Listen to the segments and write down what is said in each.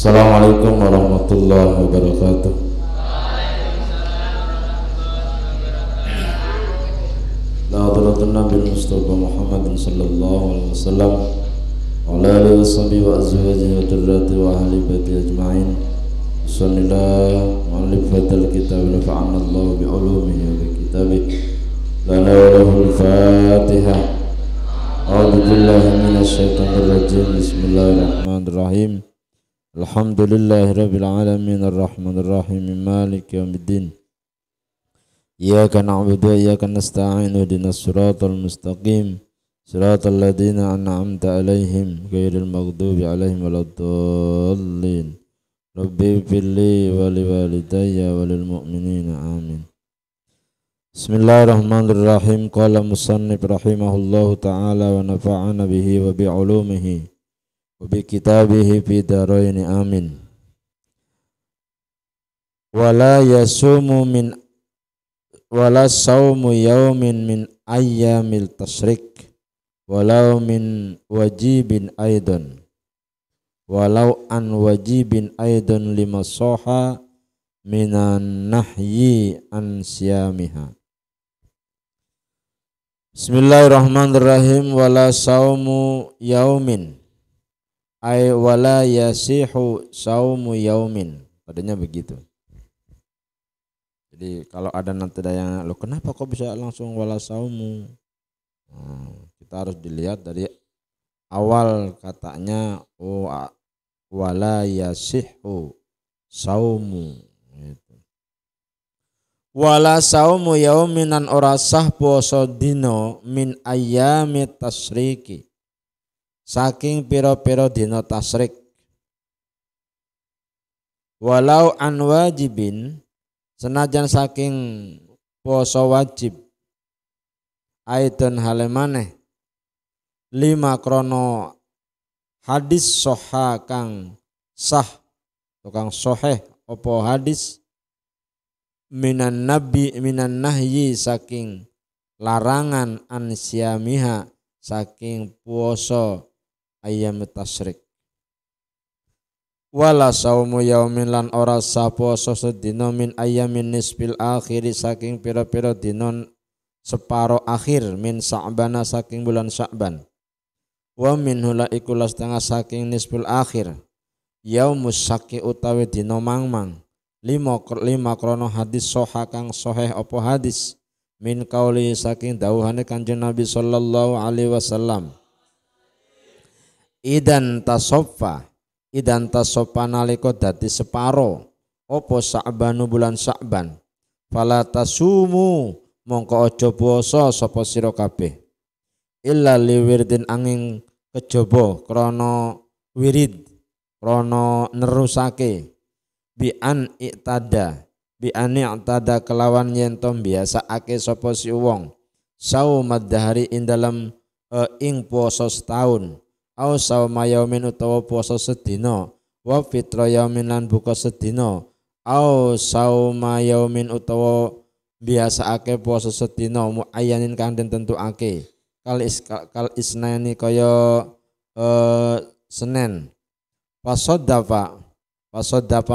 Assalamualaikum warahmatullahi wabarakatuh. La hadratan Nabi Mustafa Muhammad sallallahu alaihi wasallam wa ala alihi washabihi wa azwajihi wa dzurriyyatihi wa ahli baiti ajma'in. Sallallahu mu'allifatal kitab wa nafa'ana Allah bi ulumihi wa bi kitabihi. Lana wa lahul Fatihah. A'udzu billahi minasy syaithanir rajim. Bismillahirrahmanirrahim. Alhamdulillahirabbil alamin arrahmanir rahim maliki yaumiddin. Iyyaka na'budu wa iyyaka nasta'in ihdinas siratal mustaqim siratal ladzina an'amta 'alaihim ghairil maghdubi 'alaihim waladdallin. Rabbi ighfirli wa liwalidayya wa lil mu'minina amin. Bismillahirrahmanirrahim. Qala musannif rahimahullahu ta'ala wa nafa'ana bihi wa bi 'ulumihi wa bi kitabihi fi daraini amin. Wala yasumu min wala saumu yaumin min ayyamil tasyrik walau min wajibin aidan walau an wajibin aidan lima soha minan nahyi an siyamiha. Bismillahirrahmanirrahim. Wala saumu yaumin ay wala yasihu saumu yaumin, padanya begitu. Jadi kalau ada nanti yang lo kenapa kok bisa langsung wala saumu, kita harus dilihat dari awal katanya. Wala yasihu saumu gitu. Wala saumu yauminan ora sah poso dino min ayyami tasyriki saking piro-piro dino tasrik. Walau an wajibin senajan saking poso wajib aidon halemane lima krono hadis soha kang sah tukang soheh opo hadis minan nahyi saking larangan an siyamiha saking puasa ayam tasyrik. Wala saumu yaumin lan ora sah puasa sedina min ayamin nisbil akhiri saking pira-pira dina separo akhir min Sa'bana saking bulan Sa'ban. Wa min hula ikulah setengah saking nisbil akhir yaumus saki utawi dina mangmang lima krono hadis soha kang soheh opo hadis min kauli saking dawuhane Kanjeng Nabi sallallahu alaihi wasallam. Idan tasoffa nalika dadi separo opo Sa'banu bulan Sa'ban fala tasumu mongko aja puasa sapa sira kabeh illa liwirdin angin kejaba krana wirid krana nerusake bi an i'tada kelawan yen to biasaake sapa si wong saumad dahari ing dalam ing puasa setahun au sauma yaumin utawa puasa sedina wa fitra yaumin lan buka sedina au sauma yaumin utawa biasaake puasa sedina muayyanin kang den tentuake kal isnaini kaya Senin pasoddafa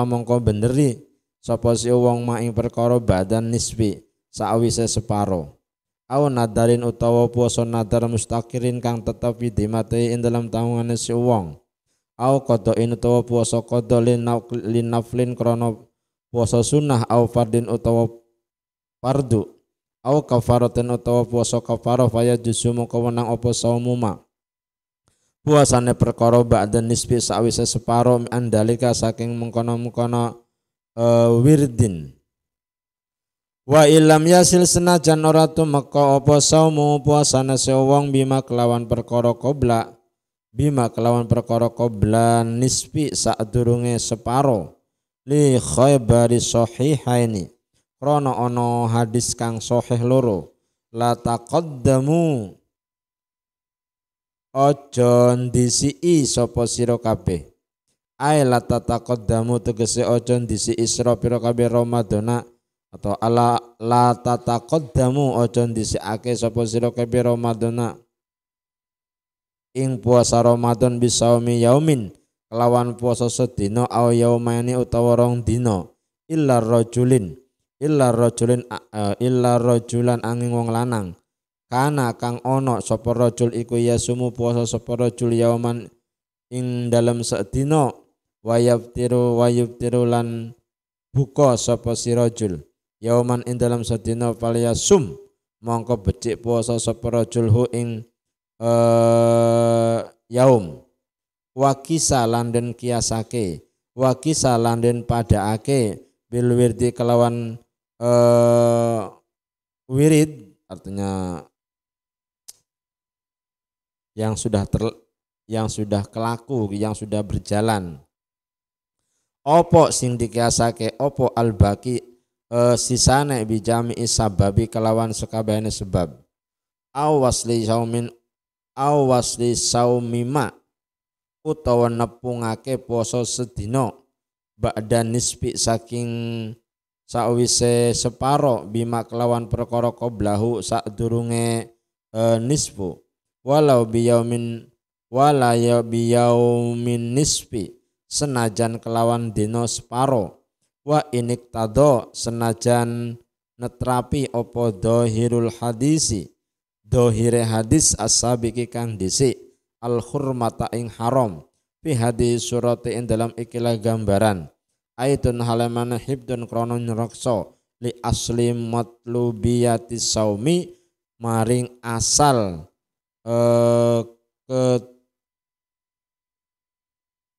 mongko beneri sapa si wong mak ing perkara badan nisbi sawise separo au nadarin utawa puasa nadar mustaqirin kang tetep dimati ing dalam tangungane si wong au qadain utawa puasa qada linaflin krana puasa sunnah au fardin utawa fardu au kafaratin utawa puasa kafarah faya jusu mongko wenang apa saumuma puasane perkara ba'dan nisbi sawise separo andalika saking mengkono-mengkono wirdin. Wa ilam yasil senajan ora tumeka apa saumu puasane wong bima kelawan perkara qobla nisbi sadurunge separo li khaibari sahihaini krana ana hadis kang sahih loro la taqaddamu aja ndisiki sapa sira kabeh ai la taqaddamu tegese aja ndisiki sira kabeh Ramadana atau ala la taqaddamu aja ndisikake sapa sira kabeh Ramadana ing puasa Ramadan bisaumi yaumin kelawan puasa sedina au yaumaini utawa rong dina illa rajulan angin wong lanang kana kang ono sapa rajul iku yasumu puasa sapa rajul yauman ing dalam sedina wayabtiru lan buka sapa si rajul yauman ing dalam sedina falyasum mongko becik puasa sapa rajul hu ing yaum wakisa landen kiasake wakisa landen padaake bil wirdi kelawan wirid artinya yang sudah kelaku yang sudah berjalan opo sing dikiasake opo albaki sisane bijami sababi kelawan sekabehane sebab awasli saumima utawa nepungake poso sedina ba'da nisbi saking sawise separo bima kelawan perkara qoblahu sadurunge nisbu walau biyaumin nisbi senajan kelawan dina separo wa inik tado senajan netrapi opo dohirul hadisi dohire hadis as-sabiki kang dhisik al hurmata ing haram fi hadis surati ing dalam ikilah gambaran aitun halaman hibdun krono nyreksa li asli matlubiyati saumi maring asal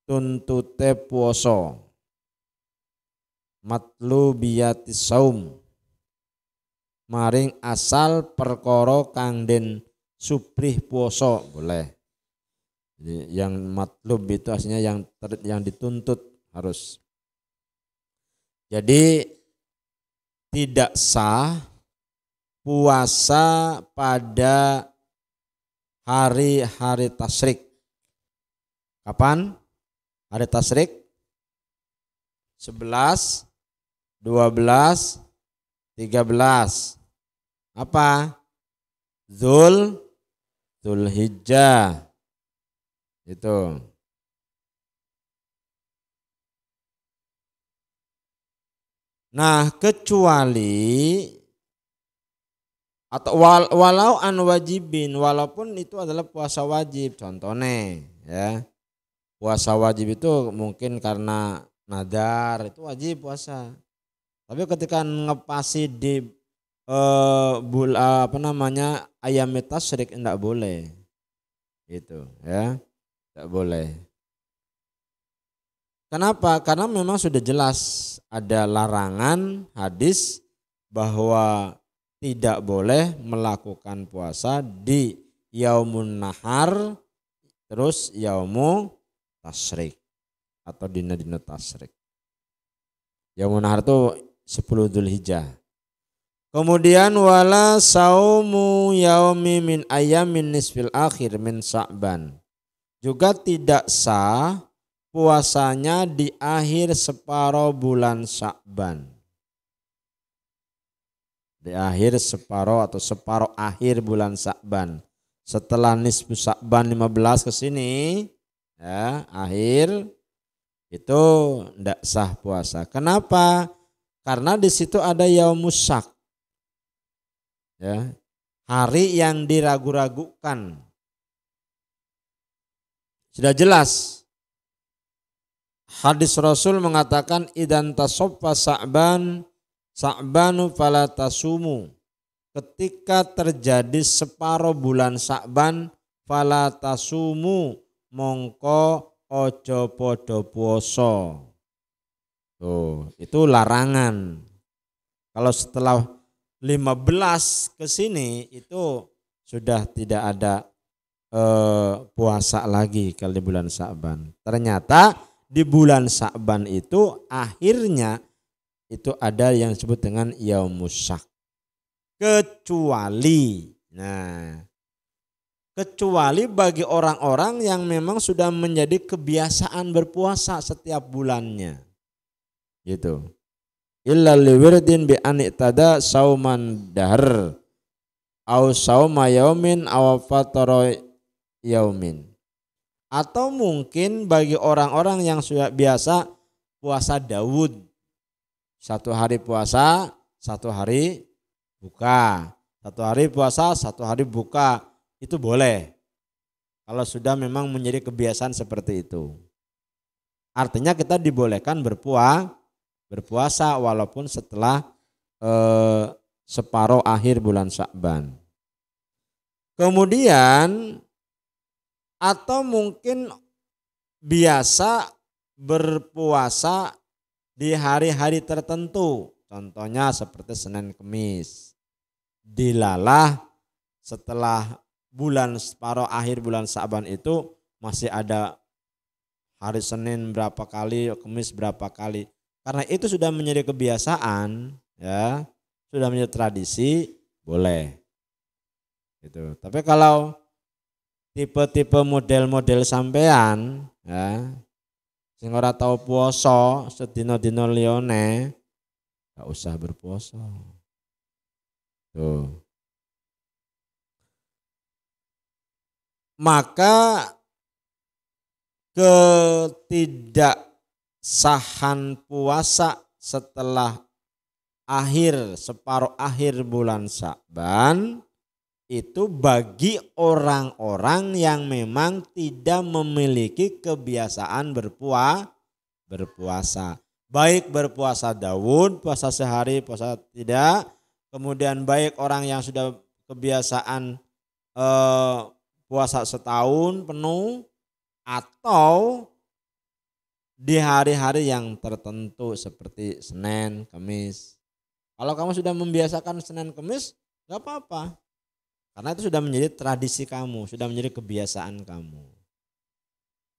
ketuntute puasa matlubiyati saum maring asal perkara kang den suprih puasa boleh. Jadi yang matlub itu aslinya yang dituntut harus. Jadi tidak sah puasa pada hari-hari tasyrik. Kapan? Hari tasyrik 11, 12, 13. Apa? Zulhijjah. Itu. Nah, kecuali atau walau an wajibin, walaupun itu adalah puasa wajib, contohnya ya. Puasa wajib itu mungkin karena nadar itu wajib puasa. Tapi ketika ngepasi di ayam tasyrik enggak boleh. Itu ya. Enggak boleh. Kenapa? Karena memang sudah jelas ada larangan hadis bahwa tidak boleh melakukan puasa di yaumun nahar terus yaumu tasyrik atau dina-dina tasyrik. Yaumun nahar itu 10 Dzulhijjah. Kemudian wala saumu yaumi min ayamin nisfil akhir min Sya'ban. Juga tidak sah puasanya di akhir separuh bulan Sya'ban. Di akhir separuh atau separuh akhir bulan Sya'ban. Setelah nisfu Sya'ban 15 ke sini ya, akhir itu tidak sah puasa. Kenapa? Karena di situ ada yaumus syak. Ya, hari yang diragu-ragukan. Sudah jelas. Hadis Rasul mengatakan idan tasoffa Sya'banu fala tasumu. Ketika terjadi separuh bulan Sya'ban fala tasumu mongko ojo podo puasa. Tuh, itu larangan. Kalau setelah 15 ke sini itu sudah tidak ada puasa lagi kalau di bulan Sya'ban. Ternyata di bulan Sya'ban itu akhirnya itu ada yang disebut dengan yaumus syak. Kecuali bagi orang-orang yang memang sudah menjadi kebiasaan berpuasa setiap bulannya. Gitu. Illa liwirdin bi aniqtada sauman dahr au sauma yaumin aw fatara yaumin. Atau mungkin bagi orang-orang yang sudah biasa puasa Daud. 1 hari puasa, 1 hari buka. 1 hari puasa, 1 hari buka. Itu boleh. Kalau sudah memang menjadi kebiasaan seperti itu. Artinya kita dibolehkan berpuasa walaupun setelah separuh akhir bulan Sya'ban. Kemudian atau mungkin biasa berpuasa di hari-hari tertentu. Contohnya seperti Senin Kemis. Dilalah setelah separuh akhir bulan Sya'ban itu masih ada hari Senin berapa kali, Kemis berapa kali. Karena itu sudah menjadi kebiasaan, ya, sudah menjadi tradisi, boleh. Gitu. Tapi kalau tipe-tipe model-model sampean, ya, sing ora tau puasa sedina-dina liyane, enggak usah berpuasa. Tuh. Maka ketidaksahan puasa setelah separuh akhir bulan Sya'ban itu bagi orang-orang yang memang tidak memiliki kebiasaan berpuasa. Baik berpuasa Daud, puasa sehari, puasa tidak. Kemudian baik orang yang sudah kebiasaan puasa setahun penuh atau di hari-hari yang tertentu seperti Senin, Kamis. Kalau kamu sudah membiasakan Senin, Kamis, gak apa-apa. Karena itu sudah menjadi tradisi kamu, sudah menjadi kebiasaan kamu.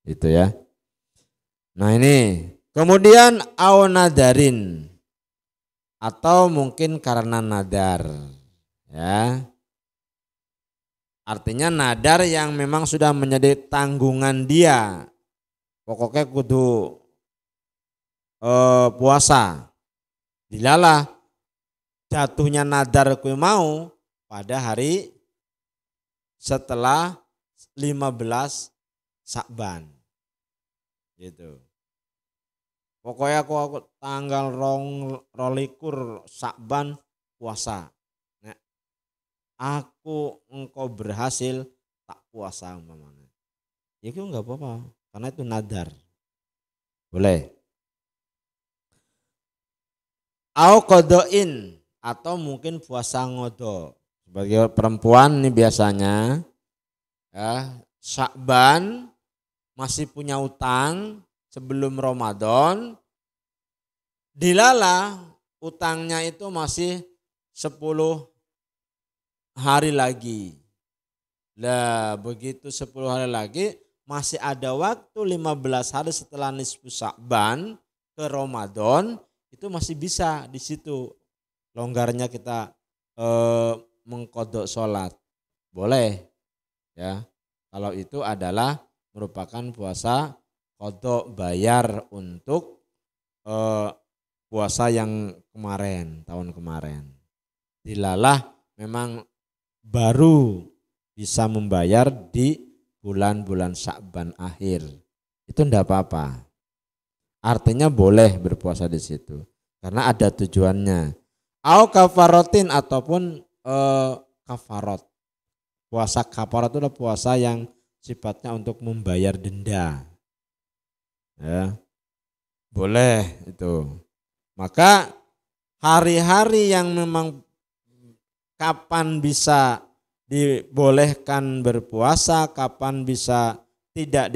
Itu ya. Nah ini, kemudian nadarin atau mungkin karena nadar, ya. Artinya nadar yang memang sudah menjadi tanggungan dia. Pokoknya kudu puasa. Dilalah jatuhnya nadar ku mau pada hari setelah 15 Sya'ban. Gitu. Pokoknya aku tanggal 22 Sya'ban puasa. Nah, engkau berhasil tak puasa umpamanya. Ya itu enggak apa-apa karena itu nadar. Boleh. Au qada'in atau mungkin puasa ngodo. Sebagai perempuan nih biasanya ya, Sya'ban masih punya utang sebelum Ramadan, dilalah utangnya itu masih 10 hari lagi. Lah begitu 10 hari lagi masih ada waktu 15 hari setelah nisfu Sya'ban ke Ramadan, itu masih bisa di situ longgarnya kita mengkodok sholat. Boleh ya. Kalau itu adalah merupakan puasa kodok bayar untuk puasa yang kemarin, tahun kemarin. Dilalah memang baru bisa membayar di bulan-bulan Sya'ban akhir. Itu enggak apa-apa. Artinya boleh berpuasa di situ. Karena ada tujuannya. Au kafarotin ataupun kafarot. Puasa kafarat itu adalah puasa yang sifatnya untuk membayar denda. Ya. Boleh itu. Maka hari-hari yang memang kapan bisa dibolehkan berpuasa, kapan bisa tidak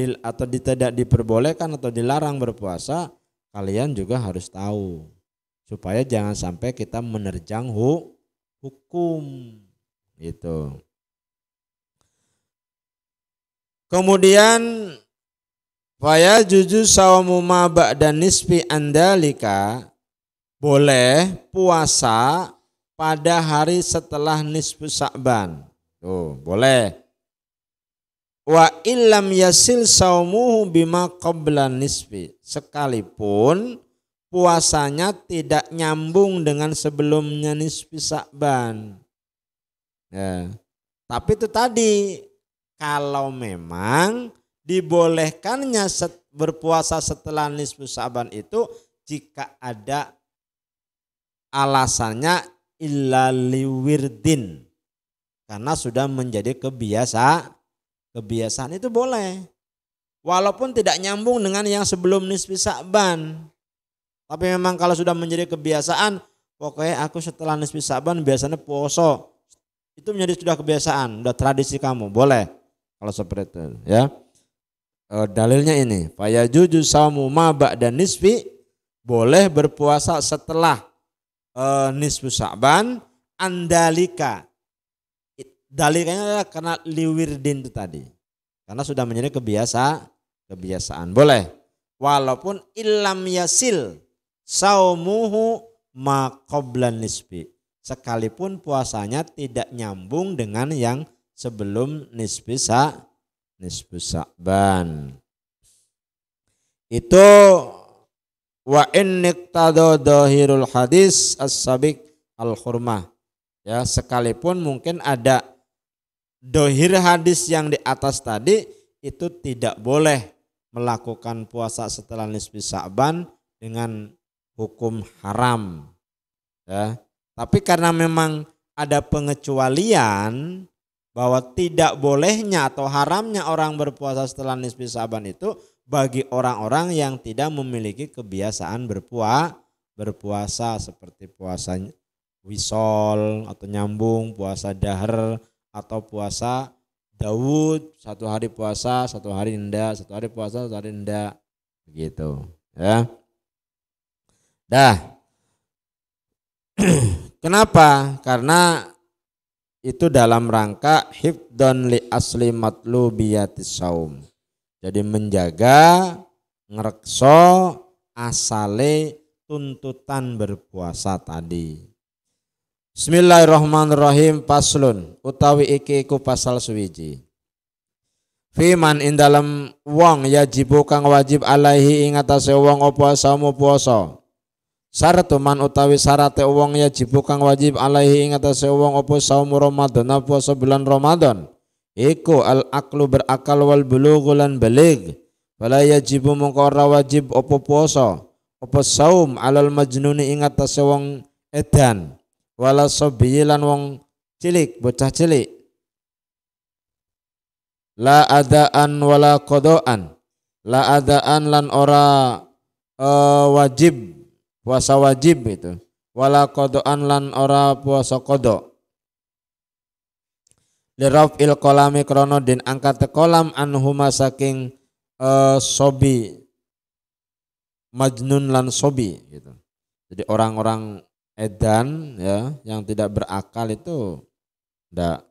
diperbolehkan atau dilarang berpuasa, kalian juga harus tahu. Supaya jangan sampai kita menerjang hukum. Gitu. Kemudian faya juju saumu ma ba'da nisfi andalika, boleh puasa pada hari setelah nisfu Sya'ban. Tuh, boleh. Wa illam yasil saumuhu bima qabla nisfi, sekalipun puasanya tidak nyambung dengan sebelumnya nisfi Sya'ban. Ya. Tapi itu tadi, kalau memang Dibolehkannya berpuasa setelah nisfu Sya'ban itu jika ada alasannya illa liwirdin, karena sudah menjadi kebiasaan itu boleh. Walaupun tidak nyambung dengan yang sebelum nisfu Sya'ban. Tapi memang kalau sudah menjadi kebiasaan, pokoknya aku setelah nisfu Sya'ban biasanya puasa. Itu menjadi sudah kebiasaan, sudah tradisi kamu, boleh. Kalau seperti itu, ya. Dalilnya ini, fayajuzu saumu ma ba'da nisfi, boleh berpuasa setelah nisfu Sya'ban, andalika. Dalilnya adalah karena liwirdin itu tadi. Karena sudah menjadi kebiasaan. Boleh. Walaupun illam yasil saumuhu ma qablan nisfi. Sekalipun puasanya tidak nyambung dengan yang sebelum nisfu Sya'ban. Itu wa in iqtada dhahirul hadis as-sabiq al-hurmah. Ya, sekalipun mungkin ada dohir hadis yang di atas tadi itu tidak boleh melakukan puasa setelah nisfu Sya'ban dengan hukum haram. Ya. Tapi karena memang ada pengecualian bahwa tidak bolehnya atau haramnya orang berpuasa setelah nisfu Sya'ban itu bagi orang-orang yang tidak memiliki kebiasaan berpuasa seperti puasa wisol atau nyambung, puasa dahar atau puasa Daud, satu hari puasa, satu hari enggak, satu hari puasa, satu hari enggak, begitu, ya. Dah. Kenapa? Karena itu dalam rangka hifdon li asli matlubiyatis saum. Jadi menjaga ngrekso asale tuntutan berpuasa tadi. Bismillahirrahmanirrahim. Paslun utawi iki iku pasal suwiji. Fiman ing dalem wong yajibu kang wajib alaihi ing atase wong apa saumu puasa. Syarat man utawi syarate wong yajibu kang wajib alaihi ing atase wong apa saumu Ramadan puasa bulan Ramadan. Iku al aklu berakal wal bulughu lan baligh. Fala yajibu mongko ora wajib apa puasa apa saum alal majnuni ing atase wong edan. Wala sabiyyi lan wong cilik, bocah cilik. La adaan wala qadaan. La adaan lan ora wajib, puasa wajib itu. Wala qadaan lan ora puasa qada. Lirafil qalami krana den angkat kolam anhuma saking sobi majnun lan sobi gitu. Jadi orang-orang edan ya yang tidak berakal itu tidak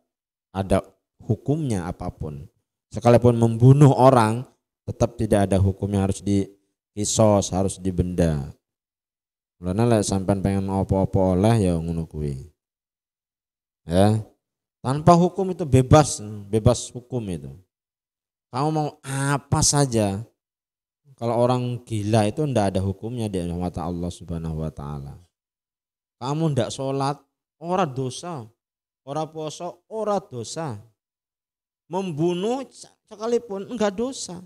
ada hukumnya apapun. Sekalipun membunuh orang tetap tidak ada hukumnya, harus dikisos, harus dibenda. Mulane lek sampean pengen apa-apa oleh ya ngono kuwi. Ya. Tanpa hukum itu bebas hukum itu. Kamu mau apa saja. Kalau orang gila itu ndak ada hukumnya di mata Allah Subhanahu wa taala. Kamu ndak sholat, ora dosa. Ora poso, ora dosa. Membunuh sekalipun enggak dosa.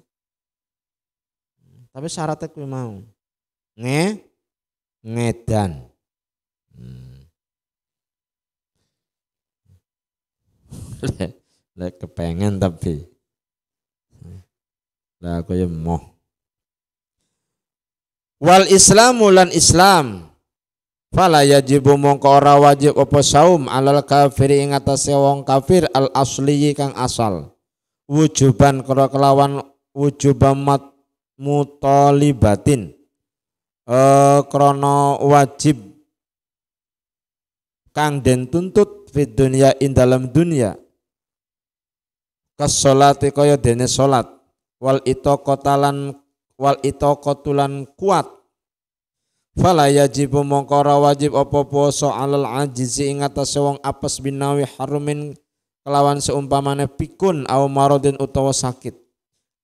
Tapi syaratnya kuwi mau. Ngedan. Lek kepengen tapi. Lah aku ya moh. Wal Islamu lan Islam. Fala yajibu mongko ora wajib apa saum alal kafiri ing atase wong kafir al asli kang asal. Wujuban kelawan wujubamat mutalibatin. Krana wajib kang den tuntut fid dunya ing dalam dunya. Kasolati kaya dene salat wal itaqatulan kuat. Fala yajibu mongko ora wajib apa puasa alal ajizi ing atase wong apes binawi harumin kelawan seumpamane pikun au maradin utawa sakit.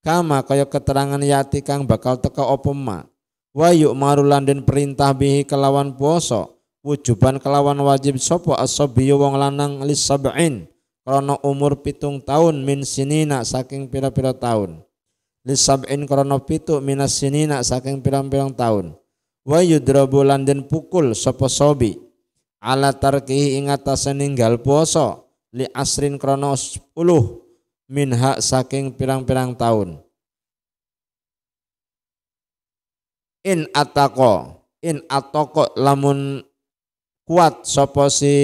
Kama kaya keterangan yati kang bakal teka apa ma. Wa yu'maru lan den perintah bihi kelawan puasa wujuban kelawan wajib sapa as-sabiyyu wong lanang lis sab'in krana umur 7 tahun min sinina saking pira-pira tahun. lisab'in krana pitu minas sinina saking pirang-pirang tahun. Wa yudrabu lan den pukul sapa sobi ala tarkihi ing atase ninggal puasa li asrin krana 10 minha saking pirang-pirang tahun. In atoko lamun kuat sapa si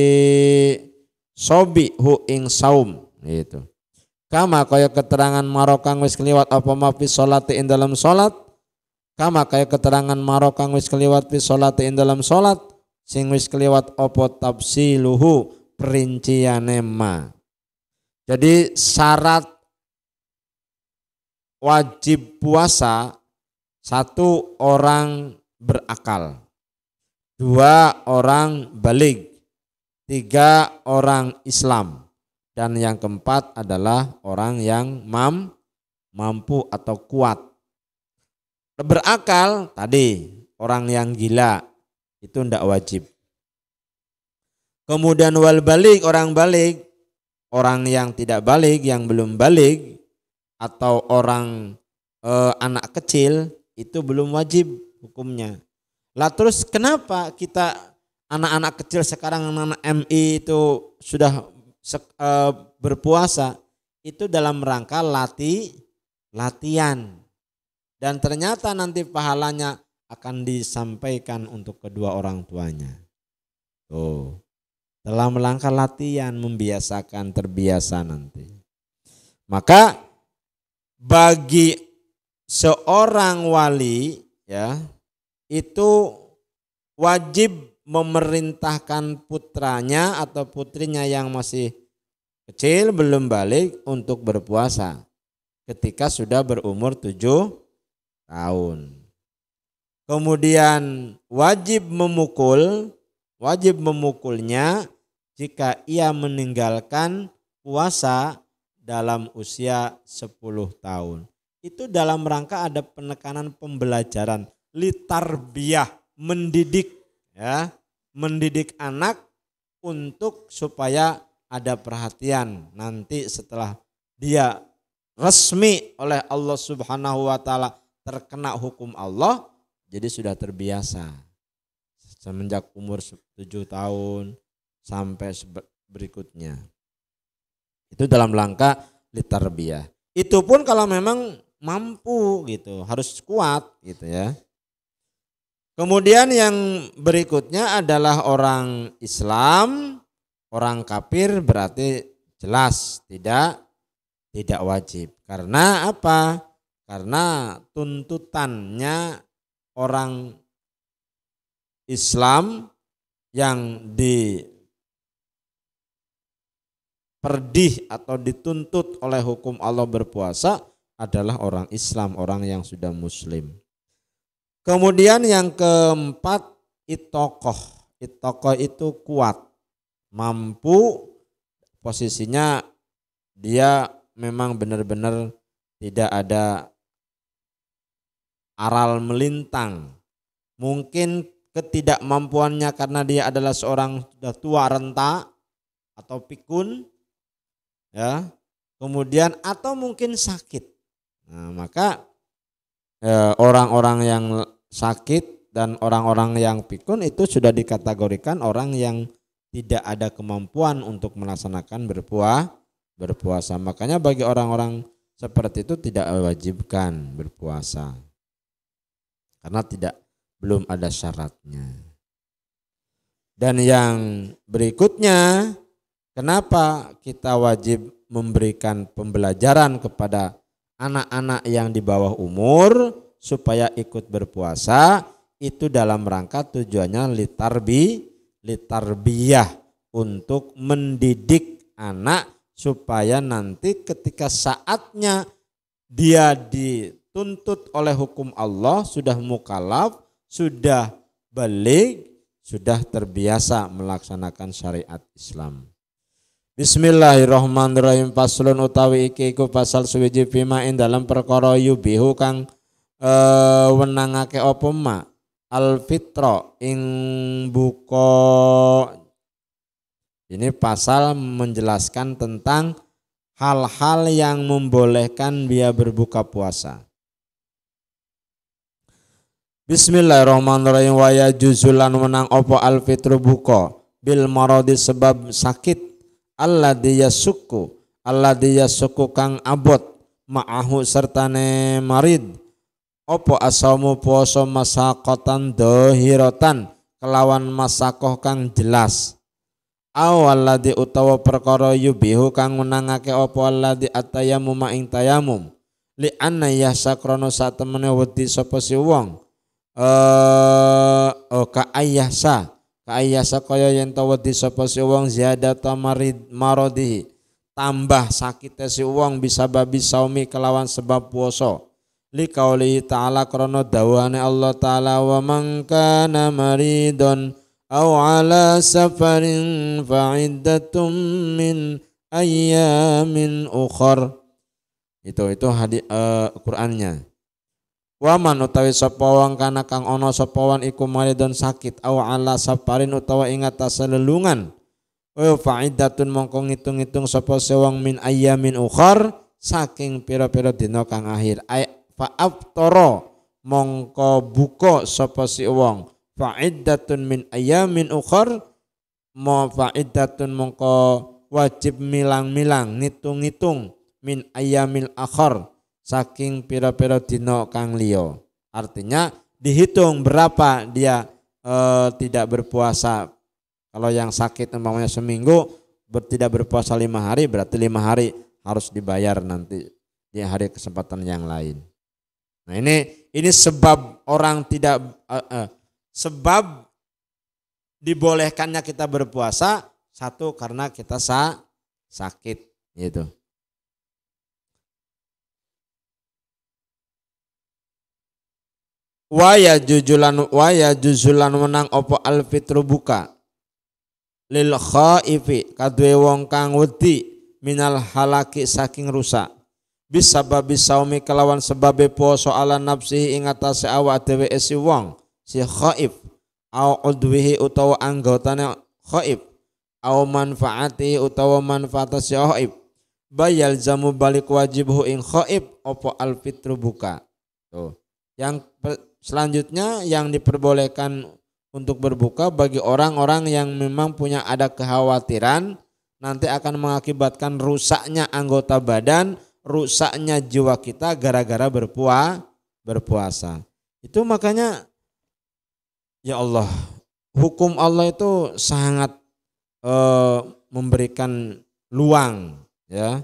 sobi hu ing saum gitu. Kama kaya keterangan marokang wis kliwat apa mafi sholati ing dalam salat. Kama kaya keterangan marokang wis kliwat fi sholati ing dalam salat sing wis kliwat apa tafsiluhu perinciane ma. Jadi syarat wajib puasa, 1 orang berakal, 2 orang baligh, 3 orang Islam, dan yang keempat adalah orang yang mampu atau kuat. Berakal tadi orang yang gila itu tidak wajib. Kemudian wal baligh orang baligh, orang yang tidak baligh, yang belum baligh atau orang anak kecil itu belum wajib hukumnya. Lah terus kenapa kita anak-anak kecil sekarang anak MI itu sudah berpuasa? Itu dalam rangka latihan. Dan ternyata nanti pahalanya akan disampaikan untuk kedua orang tuanya. Dalam rangka latihan, membiasakan, terbiasa nanti. Maka bagi seorang wali ya itu wajib memerintahkan putranya atau putrinya yang masih kecil belum balik untuk berpuasa ketika sudah berumur 7 tahun. Kemudian wajib memukulnya jika ia meninggalkan puasa dalam usia 10 tahun. Itu dalam rangka ada penekanan pembelajaran, litarbiyah, mendidik ya, mendidik anak untuk supaya ada perhatian nanti setelah dia resmi oleh Allah Subhanahu wa taala terkena hukum Allah, jadi sudah terbiasa. Semenjak umur 7 tahun sampai berikutnya. Itu dalam rangka litarbiyah. Itu pun kalau memang mampu gitu, harus kuat gitu ya. Kemudian yang berikutnya adalah orang Islam, orang kafir berarti jelas tidak wajib. Karena apa? Karena tuntutannya orang Islam yang diperdih atau dituntut oleh hukum Allah berpuasa adalah orang Islam, orang yang sudah muslim. Kemudian yang keempat, itokoh. Itokoh itu kuat, mampu, posisinya dia memang benar-benar tidak ada aral melintang. Mungkin ketidakmampuannya karena dia adalah seorang sudah tua renta atau pikun ya. Kemudian atau mungkin sakit. Nah, maka orang-orang yang sakit dan orang-orang yang pikun itu sudah dikategorikan orang yang tidak ada kemampuan untuk melaksanakan berpuasa. Makanya bagi orang-orang seperti itu tidak diwajibkan berpuasa. Karena belum ada syaratnya. Dan yang berikutnya, kenapa kita wajib memberikan pembelajaran kepada anak-anak yang di bawah umur supaya ikut berpuasa? Itu dalam rangka tujuannya litarbiyah, untuk mendidik anak supaya nanti ketika saatnya dia dituntut oleh hukum Allah, sudah mukallaf, sudah baligh, sudah terbiasa melaksanakan syariat Islam. Bismillahirrahmanirrahim. Faslun utawi iki iku pasal suwiji bima ing dalam perkara yubihu kang wenangake apa ma al fitra ing buka. Ini pasal menjelaskan tentang hal-hal yang membolehkan dia berbuka puasa. Bismillahirrahmanirrahim. Wa yajuzulan menang opo alfitru buka bil maradi sebab sakit alladzi yasukku kang abot ma'ahu sertane marid opo asamu poso masaqatan dohiratan kelawan masakoh kang jelas awalladzi utawa perkara yubihu kang menangake opo alladzi atayamu ma'ing tayamum li anna yasakrono satemene wedi sapa si wong kaayasa kaya yen to wedi sapa si wong ziyadata maradihi tambah sakite si wong bisa babi saumi kelawan sebab puasa li qauli ta'ala krana dawuhane Allah taala wa man kana maridon aw ala safarin fa'iddatum min ayyamin ukhar itu hadis Qur'annya. Waman utawi sapa wong kana kang ana sapa wong iku maridon sakit aw ala safarin utawa ing atase lelungan wa faidatun mongko ngitung-ngitung sapa sewang min ayyamin ukhar saking pira-pira dina kang akhir ay fa aftara mongko buka sapa si wong faidatun min ayyamin ukhar ma faidatun mongko wajib milang-milang ngitung-ngitung min ayyamil akhar saking pira-pira dina kang liya. Artinya dihitung berapa dia tidak berpuasa. Kalau yang sakit umpamanya seminggu tidak berpuasa 5 hari berarti 5 hari harus dibayar nanti di hari kesempatan yang lain. Nah ini sebab orang tidak sebab dibolehkannya kita berpuasa satu karena kita sakit gitu. Waya juzulan menang opo alfitru buka lil khaifi kadwe wong kang wedi minal halaki saking rusak bisababi saumi kelawan sebabe poso ala nafsihi ing atase awak dhewe si wong si khaif au udwihi utawa anggotane khaif au manfaati utawa manfaat si khaif bayal jamu balik wajibhu ing khaif opo alfitru buka. Tuh. Yang selanjutnya yang diperbolehkan untuk berbuka bagi orang-orang yang memang punya ada kekhawatiran nanti akan mengakibatkan rusaknya anggota badan, rusaknya jiwa kita gara-gara berpuasa. Itu makanya ya Allah, hukum Allah itu sangat memberikan luang ya,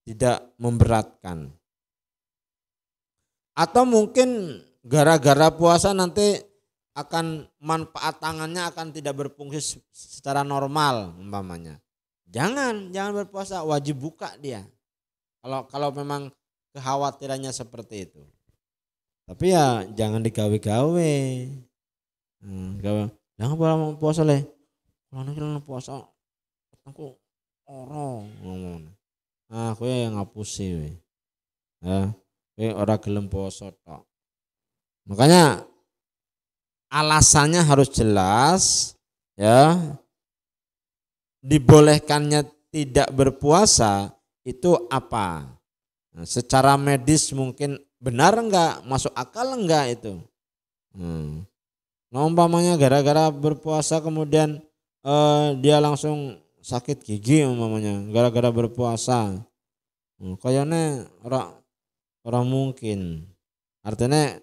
tidak memberatkan. Atau mungkin gara-gara puasa nanti akan manfaat tangannya akan tidak berfungsi secara normal umpamanya. Jangan berpuasa, wajib buka dia. Kalau memang kekhawatirannya seperti itu. Tapi ya jangan digawe-gawe. Jangan mau puasa leh. Kalau nanti puasa aku orang ngomong. Aku yang ngapusi we. Ora gelem poso tok. Makanya alasannya harus jelas ya. Dibolehkannya tidak berpuasa itu apa? Nah, secara medis mungkin benar enggak? Masuk akal enggak itu? Nah, umpamanya gara-gara berpuasa kemudian dia langsung sakit gigi umpamanya gara-gara berpuasa. Kayaknya orang mungkin, artinya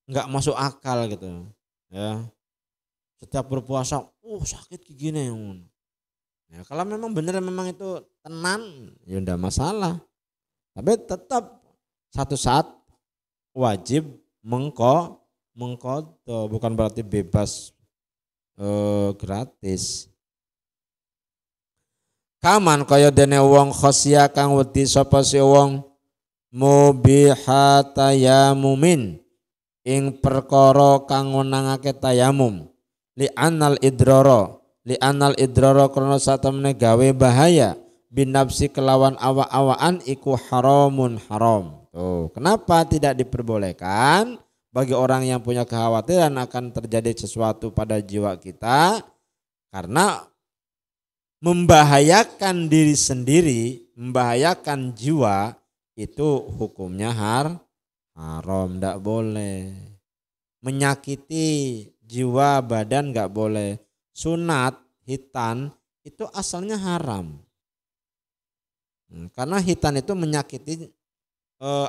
nggak masuk akal gitu, ya. Setiap berpuasa, sakit gini. Ya, kalau memang benar memang itu tenan, ya udah masalah. Tapi tetap satu saat wajib mengqadha, bukan berarti bebas gratis. Kaman kaya dene wong khosya kang wedi sapa si wong mubihata yamumin ing perkara kang ngenangake tayamum li anal idrara krana satemene gawe bahaya binafsi kelawan awak-awakan iku haramun haram. Tuh, kenapa tidak diperbolehkan bagi orang yang punya kekhawatiran akan terjadi sesuatu pada jiwa kita? Karena membahayakan diri sendiri, membahayakan jiwa itu hukumnya haram, tidak boleh. menyakiti jiwa badan nggak boleh. Sunat hitan itu asalnya haram. Karena hitan itu menyakiti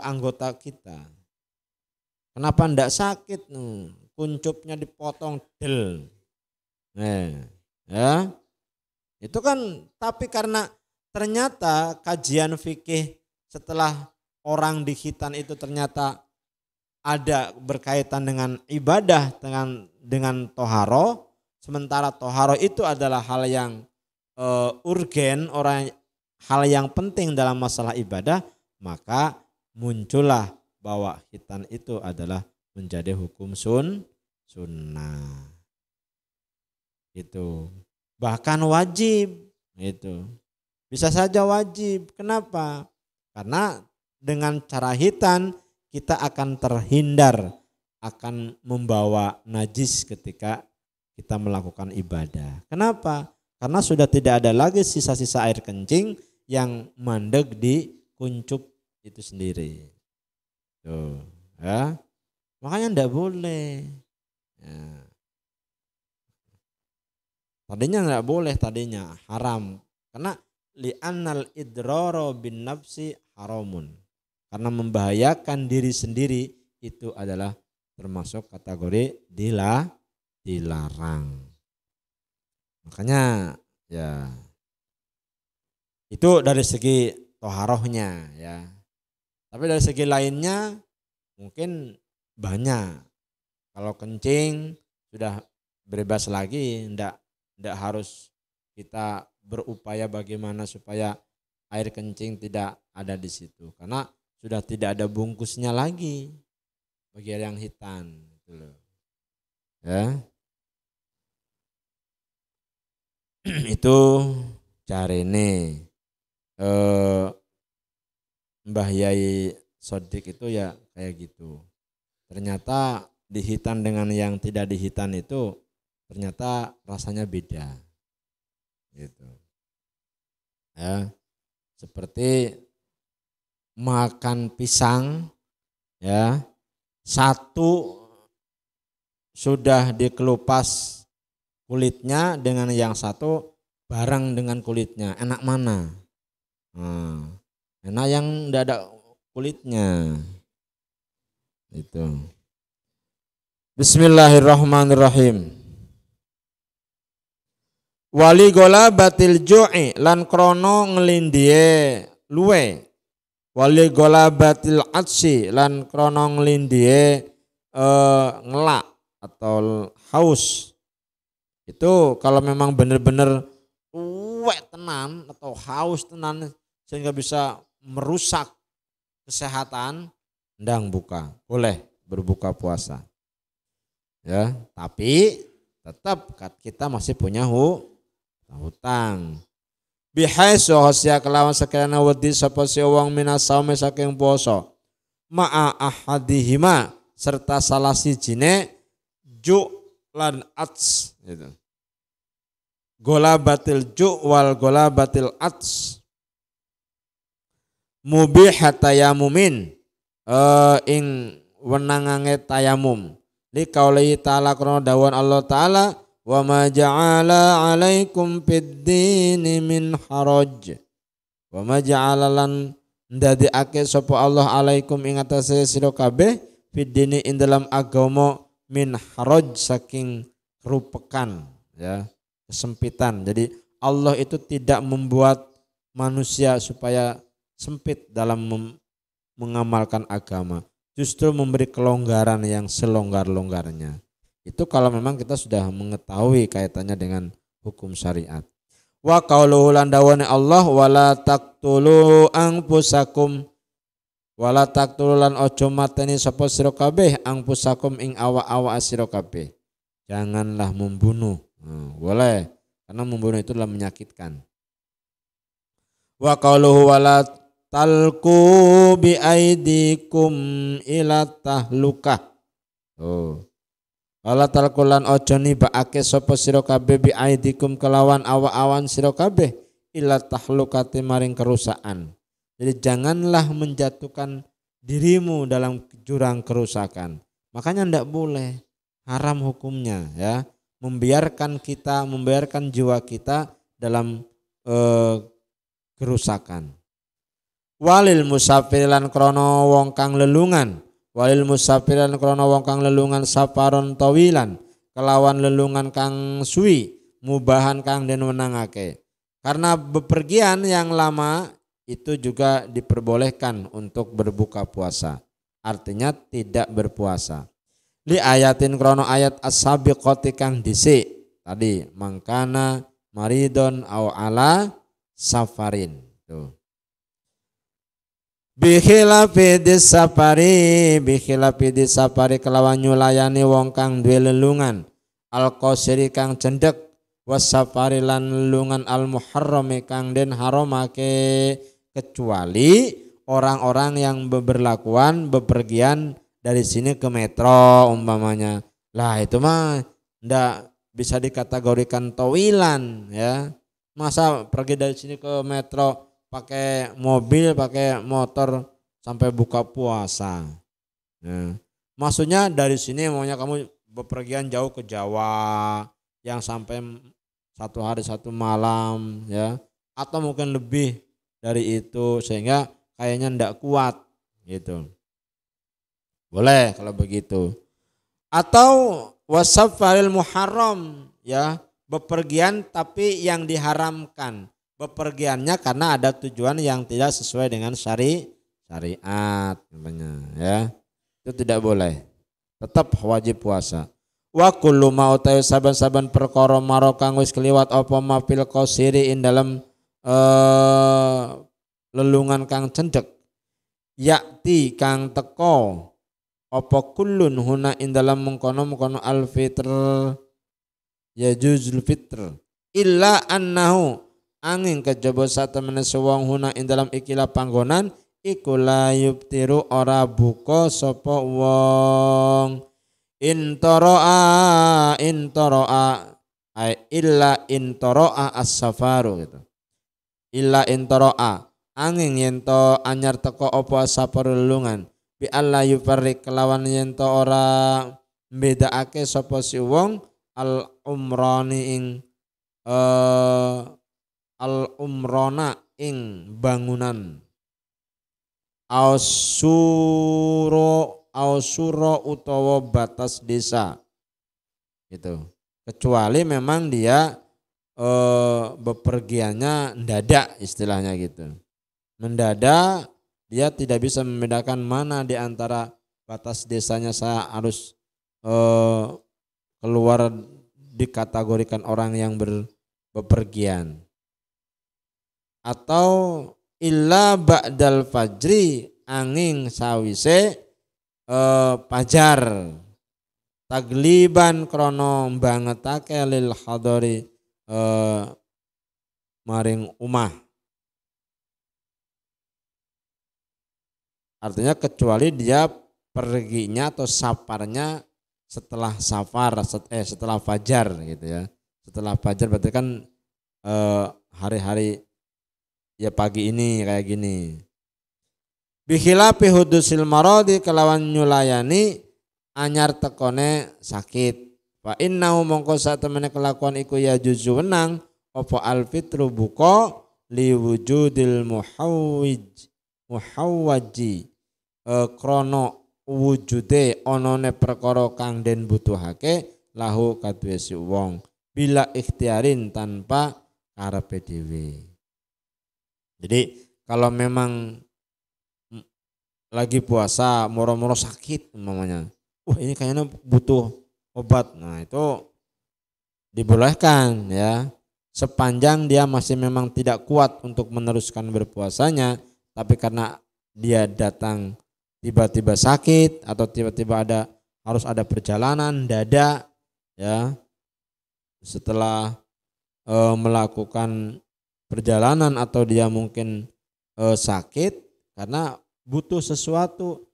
anggota kita. Kenapa ndak sakit? Kuncupnya dipotong del. Ya. Itu kan, tapi karena ternyata kajian fikih setelah orang dihitan itu ternyata ada berkaitan dengan ibadah dengan toharo, sementara toharo itu adalah hal yang urgen, hal yang penting dalam masalah ibadah, maka muncullah bahwa hitan itu adalah menjadi hukum sunnah. Itu bahkan wajib, itu bisa saja wajib. Kenapa? Karena dengan cara hitan kita akan terhindar akan membawa najis ketika kita melakukan ibadah. Kenapa? Karena sudah tidak ada lagi sisa-sisa air kencing yang mandek di kuncup itu sendiri. Tuh, ya. Makanya enggak boleh. Ya. Tadinya enggak boleh, tadinya haram. Karena li'annal idrara bin nafsi haramun. Karena membahayakan diri sendiri itu adalah termasuk kategori dilarang. Makanya ya itu dari segi toharohnya ya. Tapi dari segi lainnya mungkin banyak. Kalau kencing sudah bebas lagi, ndak harus kita berupaya bagaimana supaya air kencing tidak ada di situ. Karena sudah tidak ada bungkusnya lagi bagi yang hitan gitu loh. Ya. Itu carane Mbah Yai Sodik itu ya kayak gitu. Ternyata dihitan dengan yang tidak dihitan itu ternyata rasanya beda. Gitu. Ya. Seperti makan pisang ya, satu sudah dikelupas kulitnya dengan yang satu bareng dengan kulitnya, enak mana? Enak yang tidak ada kulitnya. Itu. Bismillahirrahmanirrahim. Wali gola batil ju'i lan krono ngelindie luwe. Wali gola batil atsi lan krono ngelindie ngelak atau haus. Itu kalau memang benar-benar uwek tenan atau haus tenan sehingga bisa merusak kesehatan, ndang buka, boleh berbuka puasa. Ya, tapi tetap kita masih punya hutang. Bihaisu hasya kelawan sekiranya wedi sapa si wong minasaume saking poso. Ma'a ahadihima serta salah sijine ju lan ats gitu. Gola batil ju wal gola batil ats mubihat tayamumin ing wenangange tayamum li qauli ta'ala krono dawuhan Allah taala wa ma ja'ala 'alaikum fid-dini min haraj wa ma ja'ala lan ndadekake sapa Allah 'alaikum ing atase sira kabeh fid-dini ing dalam agama min haraj saking kerupekan ya, kesempitan. Jadi Allah itu tidak membuat manusia supaya sempit dalam mengamalkan agama, justru memberi kelonggaran yang selonggar-longgarnya. Itu kalau memang kita sudah mengetahui kaitannya dengan hukum syariat. Wa qauluhu lan dawane Allah wala taqtulu anfusakum wala taqtulu lan ojo mateni sapa sira kabeh anfusakum ing awak-awak sira kabeh. Janganlah membunuh. Boleh, karena membunuh itu adalah menyakitkan. Wa qauluhu wala talku bi aidikum ila tahlukah. Wala talkulan ojo nibaake sapa sira kabeh bi aidikum kelawan awak-awan sira kabeh ila tahlukati maring kerusakan. Jadi janganlah menjatuhkan dirimu dalam jurang kerusakan. Makanya ndak boleh haram hukumnya ya, membiarkan jiwa kita dalam kerusakan. Walil musafir lan krana wong kang lelungan, safaron tawilan kelawan lelungan kang suwi, mubahan kang den wenangake. Karena bepergian yang lama itu juga diperbolehkan untuk berbuka puasa. Artinya tidak berpuasa. Li ayatin krono ayat as-sabiqati kang dhisik tadi mangkana maridon au ala safarin. Tuh. Bikhilafi disapari kelawan nyulayani wong kang duwe lelungan al-qasiri kang cendek wasafari lan lelungan al-muharrami kang den haramake, kecuali orang-orang yang bepergian dari sini ke metro umpamanya. Lah itu mah ndak bisa dikategorikan tawilan ya. Masa pergi dari sini ke metro pakai mobil, pakai motor sampai buka puasa. Nah, maksudnya dari sini maunya kamu bepergian jauh ke Jawa yang sampai 1 hari 1 malam ya, atau mungkin lebih dari itu sehingga kayaknya ndak kuat gitu. Boleh kalau begitu. Atau wasafaril muharram ya, bepergian tapi yang diharamkan. Bepergiannya karena ada tujuan yang tidak sesuai dengan syariat namanya ya. Itu tidak boleh. Tetap wajib puasa. Wa kullu ma utawi saban-saban perkara maro kang wis kliwat apa ma fil qasiri ing dalem lelungan kang cendek, yakti kang teko apa kullun huna ing dalem mengkono al fitr ya juzul fitr illa annahu angin kejaba satemene wong huna ing dalem ikilah panggonan iku la yubtiru ora buka sapa wong intoroa ay illa intoroa as-safaru gitu. Illa intoroa angin yento anyar teko apa safar lelungan bi alla yufarriq kelawan yento ora mbedakake sapa si wong al umrani ing al umrona ing bangunan ausuro utawa batas desa gitu, kecuali memang dia bepergiannya mendadak istilahnya gitu, mendadak dia tidak bisa membedakan mana di antara batas desanya saya harus keluar dikategorikan orang yang bepergian, atau illa ba'dal fajri angin sawise pajar tagliban krono bangetake lil hadori maring umah. Artinya kecuali dia perginya atau safarnya setelah setelah fajar gitu ya. Setelah fajar berarti kan hari-hari ya pagi ini kayak gini. Bikhilafi hudusil maradi kelawan nyulayani anyar tekone sakit. Fa innahu mongko satemene kelakuan iku ya juzu wenang apa alfitru buka liwujudil muhawwaji krono wujude onone perkara kang den butuhake lahu kaduwe si wong bila ikhtiarin tanpa karepe dhewe. Jadi kalau memang lagi puasa moro-moro sakit umpamanya, ini kayaknya butuh obat, nah itu dibolehkan ya, sepanjang dia masih memang tidak kuat untuk meneruskan berpuasanya, tapi karena dia datang tiba-tiba sakit atau tiba-tiba harus ada perjalanan dadak ya, setelah melakukan perjalanan atau dia mungkin sakit karena butuh sesuatu,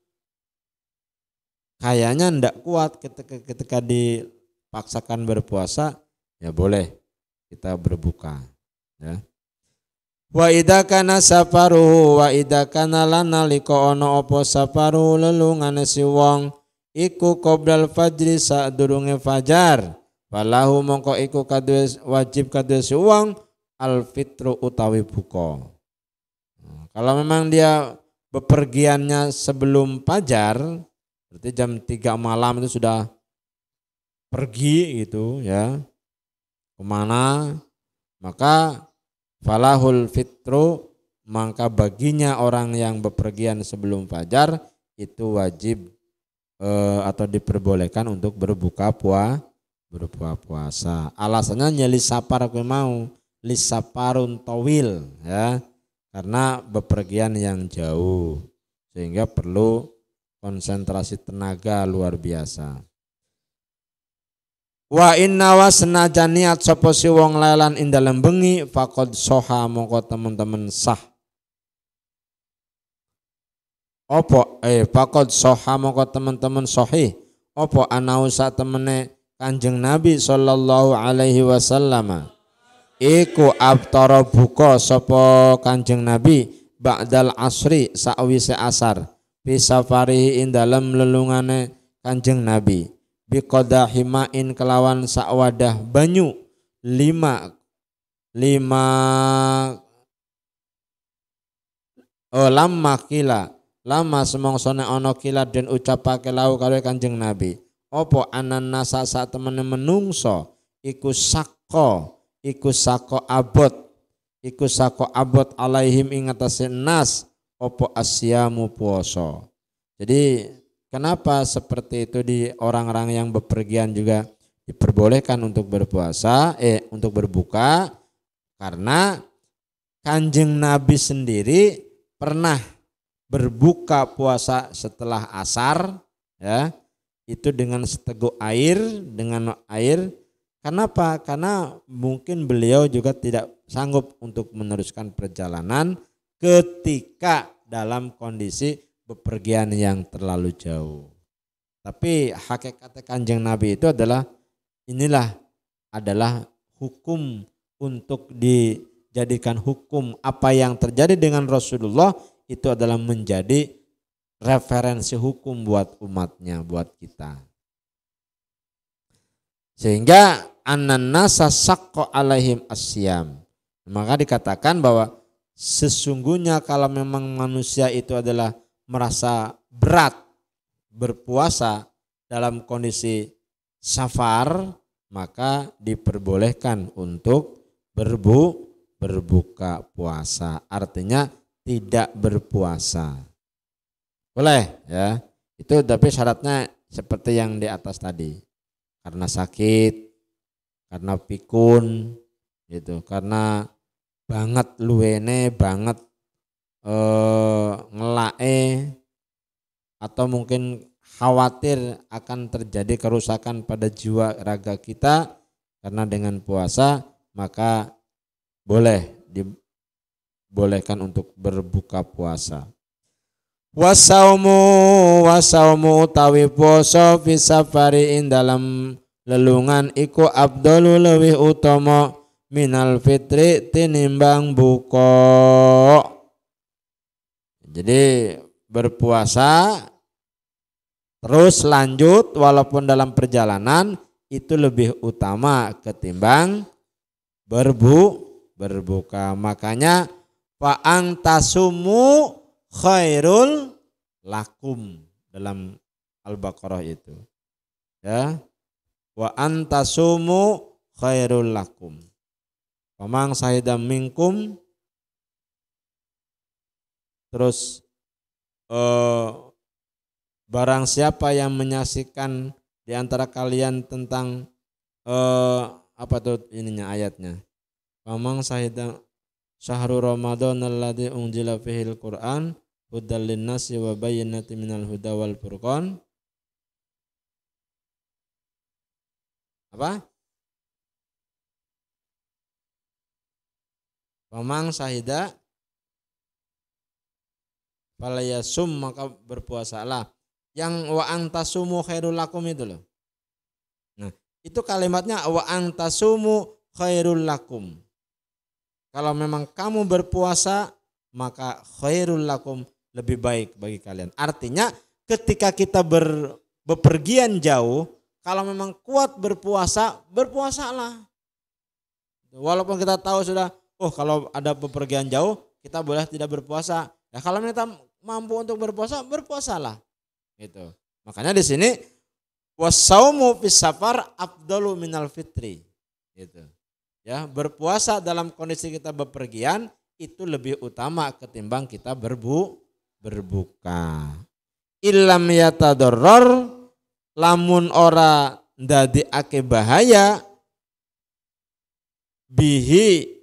kayaknya ndak kuat ketika dipaksakan berpuasa, ya boleh kita berbuka ya. Wa idza kana safaruhu wa idza kana lana liko ono apa safaru lelungane si wong iku qoblal fajri sadurunge fajar. Falahu mongko iku kaduwe wajib kaduwe wong al fitru utawi buka. Kalau memang dia bepergiannya sebelum fajar, berarti jam 3 malam itu sudah pergi gitu ya. Kemana? Maka falahul fitru, maka baginya orang yang bepergian sebelum fajar itu wajib atau diperbolehkan untuk berbuka puasa. Alasannya lisapar aku mau lisaparun towil ya, karena bepergian yang jauh sehingga perlu konsentrasi tenaga luar biasa. Wa inna wa senajan niat sapa si wong lelan ing dalem bengi faqad soha mongko teman-teman sah. Opo faqad soha mongko teman-teman sahih opo anau sak temene Kanjeng Nabi sallallahu alaihi wasallam iku aftara buka sapa Kanjeng Nabi ba'dal asri sakwise asar fi safari ing dalem lelungane Kanjeng Nabi biqadahi ma'in kelawan sakwadah banyu lima lama kila lama semongsone ana kila den ucapake lau karo Kanjeng Nabi apa anan nasa sak temene menungso iku sako abot alaihim ing atase nas apa asyamu puasa. Jadi kenapa seperti itu di orang-orang yang bepergian juga diperbolehkan untuk berpuasa untuk berbuka, karena Kanjeng Nabi sendiri pernah berbuka puasa setelah asar ya, itu dengan seteguk air, Kenapa? Karena mungkin beliau juga tidak sanggup untuk meneruskan perjalanan ketika dalam kondisi bepergian yang terlalu jauh. Tapi hakikat Kanjeng Nabi itu adalah adalah hukum untuk dijadikan hukum. Apa yang terjadi dengan Rasulullah itu adalah menjadi referensi hukum buat umatnya, buat kita. Sehingga an-nasa saqqa alaihim asyam. Maka dikatakan bahwa sesungguhnya kalau memang manusia itu adalah merasa berat berpuasa dalam kondisi safar, maka diperbolehkan untuk berbuka puasa. Artinya tidak berpuasa. Boleh ya. Itu tapi syaratnya seperti yang di atas tadi. Karena sakit, karena pikun gitu, karena banget luwene, banget ngelae, atau mungkin khawatir akan terjadi kerusakan pada jiwa raga kita karena dengan puasa, maka dibolehkan untuk berbuka puasa. Wasaumu utawi poso fi safari ing dalam lelungan iku abdolu lewih utama minal fitri tinimbang buka. Jadi berpuasa terus lanjut walaupun dalam perjalanan itu lebih utama ketimbang berbuka. Makanya fa'ang tasumu khairul lakum dalam Al-Baqarah itu. Ya. Wa antasumu khairul lakum. Pamang sahidam minkum, terus barang siapa yang menyaksikan di antara kalian tentang apa tuh ininya ayatnya. Pamang sahidam syahrul Ramadan alladzi unzila fihil Qur'an hudal linnasi wa bayyinatin minal huda wal furqan. Apa? Pamang sahida falayasum, maka berpuasalah. Yang wa antasumu khairul lakum itu loh. Nah, itu kalimatnya wa antasumu khairul lakum. Kalau memang kamu berpuasa, maka khairul lakum, lebih baik bagi kalian. Artinya ketika kita bepergian jauh, kalau memang kuat berpuasa, berpuasalah. Walaupun kita tahu sudah, kalau ada bepergian jauh, kita boleh tidak berpuasa. Ya kalau kita mampu untuk berpuasa, berpuasalah. Gitu. Makanya di sini wasaumu fis safar afdalu minal fitri. Gitu. Ya, berpuasa dalam kondisi kita bepergian itu lebih utama ketimbang kita berbuka. Illam yatadarrar, lamun ora ndadekake bahaya bihi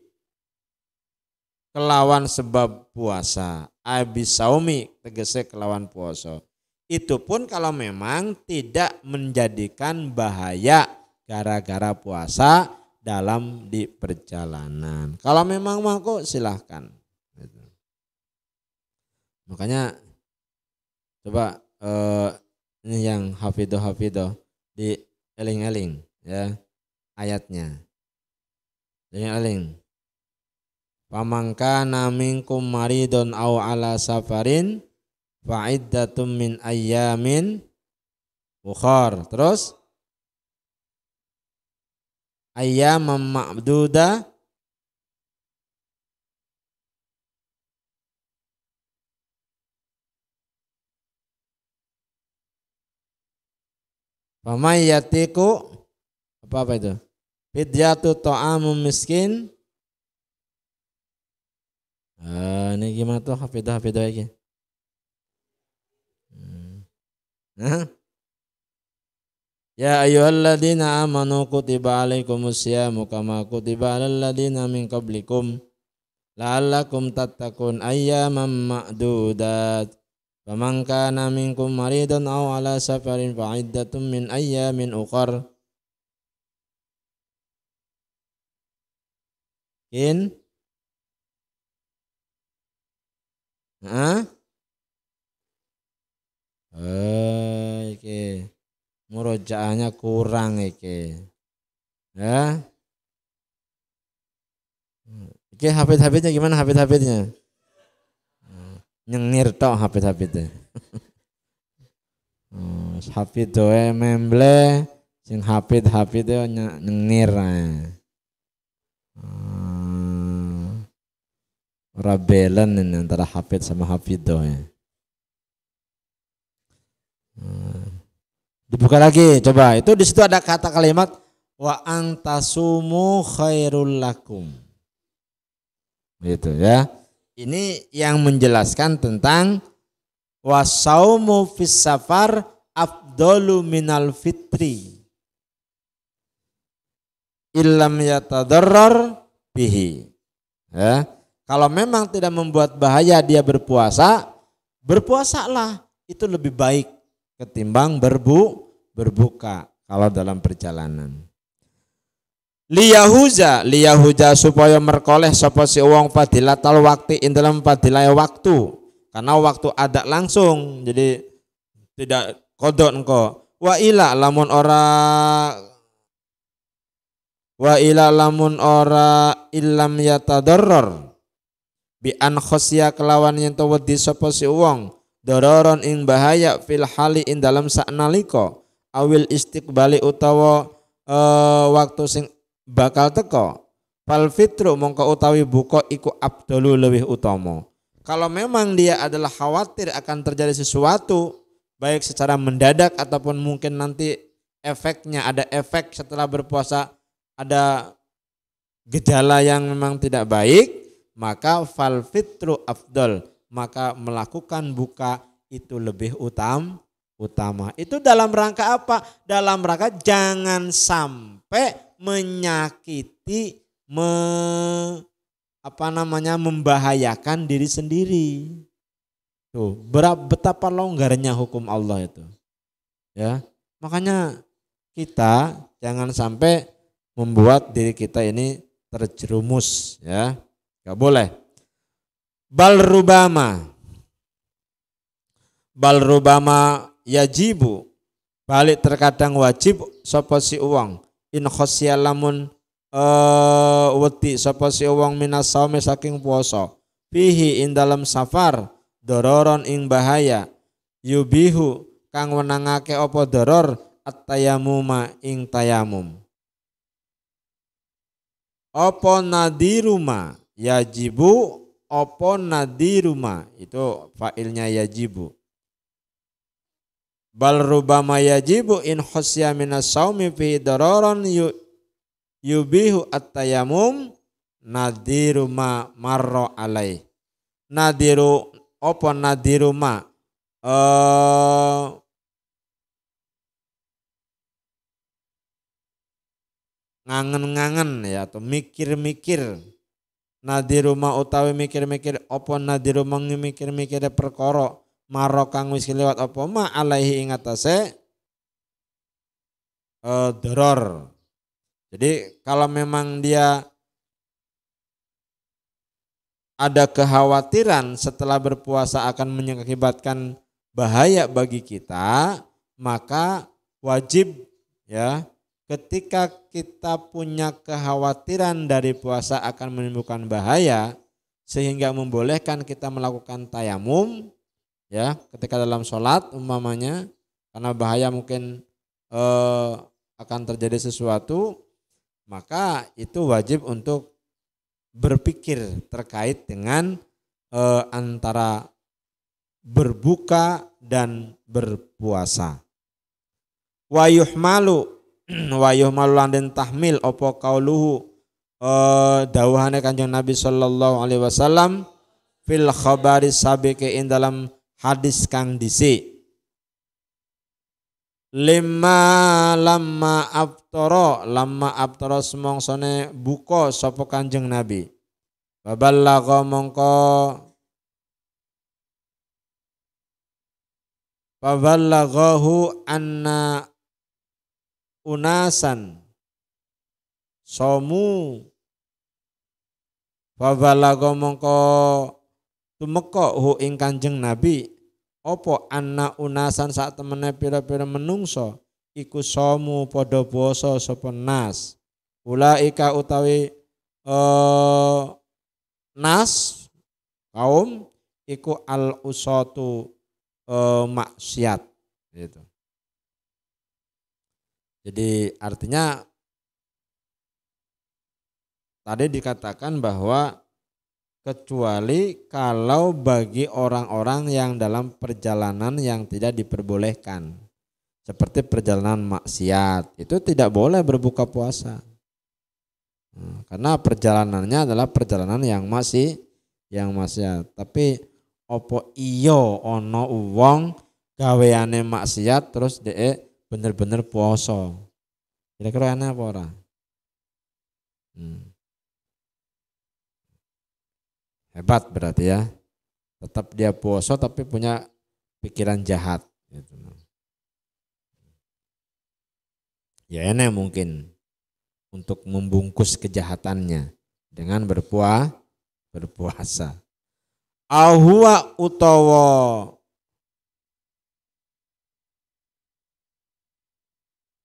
kelawan sebab puasa. Abisaumi tegese kelawan puasa. Itu pun kalau memang tidak menjadikan bahaya gara-gara puasa dalam di perjalanan. Kalau memang mau silahkan. Makanya coba ini yang hafidoh di eling-eling ya ayatnya. Eling-eling. Pamangkana minkum maridun aw ala safarin fa'iddatum min ayyamin ukhar. Terus ayyamam ma'duda pamayyatiku apa itu? Fidyatu ta'amum miskin. Ini gimana tuh hafidah lagi? Ya ayyuhalladzina amanu kutiba alaikumusyamu kama kutiba alal ladzina min qablikum la'allakum tattaqun ayyaman ma'dudat. Faman kana minkum maridan aw ala safarin fa'iddatun min ayyamin ukhar. Iki murojaahnya kurang iki. Ya. Iki hafid-hafidnya gimana hafid-hafidnya? Nyengir tok hafid-hafidnya. Hafid doe memble sing hafid nyengir. Rabelen ini antara hafid sama hafidoh ya. Dibuka lagi coba, itu di situ ada kata kalimat wa antasumu khairul lakum. Gitu ya. Ini yang menjelaskan tentang wasaumu fis safar afdalu minal fitri illam yatadarrar bihi. Ya. Kalau memang tidak membuat bahaya dia berpuasa, berpuasalah. Itu lebih baik ketimbang berbuka kalau dalam perjalanan. Liyahuja supaya merkoleh sapa si wong fadilatal waktu ing dalam fadilah waktu. Karena waktu ada langsung, jadi tidak kodok engko. Wa ila lamun ora illam yatadarrar bi an khosya kelawan yen to wedi sapa si wong dororon ing bahaya fil hali ing dalam saknalika awil istiqbali utawa waktu sing bakal teko fal fitru mongko utawi buka iku abdalu lewih utama. Kalau memang dia adalah khawatir akan terjadi sesuatu baik secara mendadak ataupun mungkin nanti efeknya ada efek setelah berpuasa ada gejala yang memang tidak baik, maka fal fitru afdal, maka melakukan buka itu lebih utama. Itu dalam rangka apa? Dalam rangka jangan sampai menyakiti, membahayakan diri sendiri. Tuh, betapa longgarnya hukum Allah itu. Ya, makanya kita jangan sampai membuat diri kita ini terjerumus, ya. Gak boleh. Bal rubama yajibu, balik terkadang wajib sapa si uwang in khosya lamun wedi sapa si uwang minas saumi saking puasa fihi in dalam safar dororon ing bahaya yubihu kang wenangake apa doror at-tayamuma ing tayamum. Apa nadiruma yajibu, apa nadiruma itu fa'ilnya yajibu. Bal rubama yajibu in khusya minas saumi fi dararon yubihu at-tayamum nadiruma marra alai. Nadiru apa nadiruma ngangen-ngangen ya atau mikir-mikir. Nadiruma utawi mikir-mikir apa nadiruma mikir-mikir perkara maro kang wis liwat apa ma alaihi ing atase doror. Jadi kalau memang dia ada kekhawatiran setelah berpuasa akan mengakibatkan bahaya bagi kita, maka wajib ya ketika kita punya kekhawatiran dari puasa akan menimbulkan bahaya sehingga membolehkan kita melakukan tayamum ya ketika dalam sholat umpamanya karena bahaya mungkin akan terjadi sesuatu, maka itu wajib untuk berpikir terkait dengan antara berbuka dan berpuasa. Wa yuhmalu lan den tahmil apa qauluhu dawuhane Kanjeng Nabi sallallahu alaihi wasallam fil khabari sabiqi ing dalam hadis kang dhisik. Lamma aftara semongsone buka sapa Kanjeng Nabi. Baballagha mongko baballaghahu anna unasan somu baballagha mongko tumeka hu ing Kanjeng Nabi apa anna unasan sak temene pira-pira menungso iku somu padha basa sapa nas ulaika utawi nas kaum iku al usatu maksiat gitu. Jadi artinya tadi dikatakan bahwa kecuali kalau bagi orang-orang yang dalam perjalanan yang tidak diperbolehkan seperti perjalanan maksiat itu tidak boleh berbuka puasa karena perjalanannya adalah perjalanan yang maksiat. Tapi opo iyo ono wong gaweane maksiat terus dhek bener-bener puasa, kira-kira aneh apa ora? Hebat berarti ya, tetap dia puasa tapi punya pikiran jahat gitu. Ya enak mungkin untuk membungkus kejahatannya dengan berpuasa. Ahwa utawa